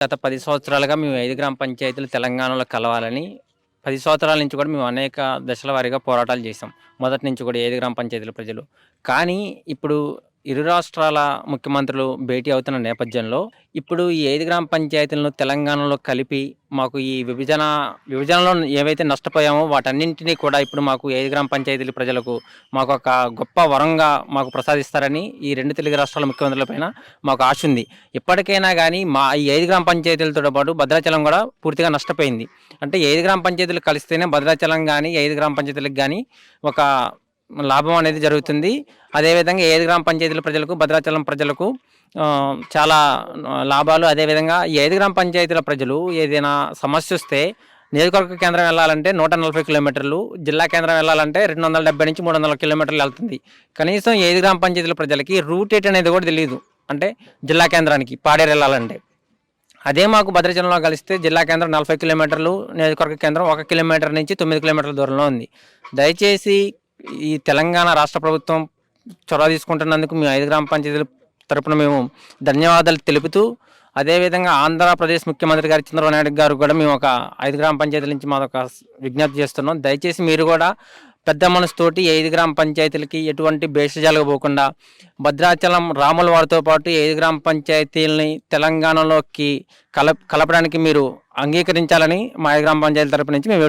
గత 10 సంవత్సరాలుగా మేము 5 గ్రామ పంచాయతీలు తెలంగాణలో కలవాలని 10 సంవత్సరాల నుంచి కూడా మేము అనేక దశల వారీగా పోరాటాలు చేసాం. మొదటి నుంచి కూడా 5 గ్రామ పంచాయతీల ప్రజలు. కానీ ఇప్పుడు ఇరు రాష్ట్రాల ముఖ్యమంత్రులు భేటీ అవుతున్న నేపథ్యంలో ఇప్పుడు ఈ 5 గ్రామ పంచాయతీలను తెలంగాణలో కలిపి మాకు ఈ విభజనలో ఏవైతే నష్టపోయామో వాటన్నింటినీ కూడా ఇప్పుడు మాకు 5 గ్రామ పంచాయతీల ప్రజలకు మాకు ఒక గొప్ప వరంగా మాకు ప్రసాదిస్తారని ఈ 2 తెలుగు రాష్ట్రాల ముఖ్యమంత్రులపైన మాకు ఆశ ఉంది. ఇప్పటికైనా కానీ మా ఈ 5 గ్రామ పంచాయతీలతో పాటు భద్రాచలం కూడా పూర్తిగా నష్టపోయింది. అంటే 5 గ్రామ పంచాయతీలు కలిస్తేనే భద్రాచలం కానీ 5 గ్రామ పంచాయతీలకు కానీ ఒక లాభం అనేది జరుగుతుంది. అదేవిధంగా 5 గ్రామ పంచాయతీల ప్రజలకు భద్రాచలం ప్రజలకు చాలా లాభాలు. అదేవిధంగా ఈ 5 గ్రామ పంచాయతీల ప్రజలు ఏదైనా సమస్య వస్తే నియోజకవర్గ కేంద్రం వెళ్ళాలంటే 140 కిలోమీటర్లు, జిల్లా కేంద్రం వెళ్ళాలంటే 270 నుంచి 300 కిలోమీటర్లు వెళ్తుంది. కనీసం 5 గ్రామ పంచాయతీల ప్రజలకి రూట్ ఎట్ అనేది కూడా తెలియదు. అంటే జిల్లా కేంద్రానికి పాడేరు వెళ్ళాలంటే అదే మాకు భద్రాచలంలో కలిస్తే జిల్లా కేంద్రం 40 కిలోమీటర్లు, నియోజకవర్గ కేంద్రం 1 కిలోమీటర్ నుంచి 9 కిలోమీటర్ల దూరంలో ఉంది. దయచేసి ఈ తెలంగాణ రాష్ట్ర ప్రభుత్వం చొరవ తీసుకుంటున్నందుకు మేము 5 గ్రామ పంచాయతీల తరపున మేము ధన్యవాదాలు తెలుపుతూ, అదేవిధంగా ఆంధ్రప్రదేశ్ ముఖ్యమంత్రి గారు చంద్రబాబు నాయుడు గారు కూడా మేము ఒక 5 గ్రామ పంచాయతీల నుంచి మాదొక విజ్ఞప్తి చేస్తున్నాం. దయచేసి మీరు కూడా పెద్ద మనసుతోటి 5 గ్రామ పంచాయతీలకి ఎటువంటి భేషజాలుగా పోకుండా భద్రాచలం రాముల వారితో పాటు 5 గ్రామ పంచాయతీలని తెలంగాణలోకి కలపడానికి మీరు అంగీకరించాలని మా 5 గ్రామ పంచాయతీల తరపు నుంచి మేము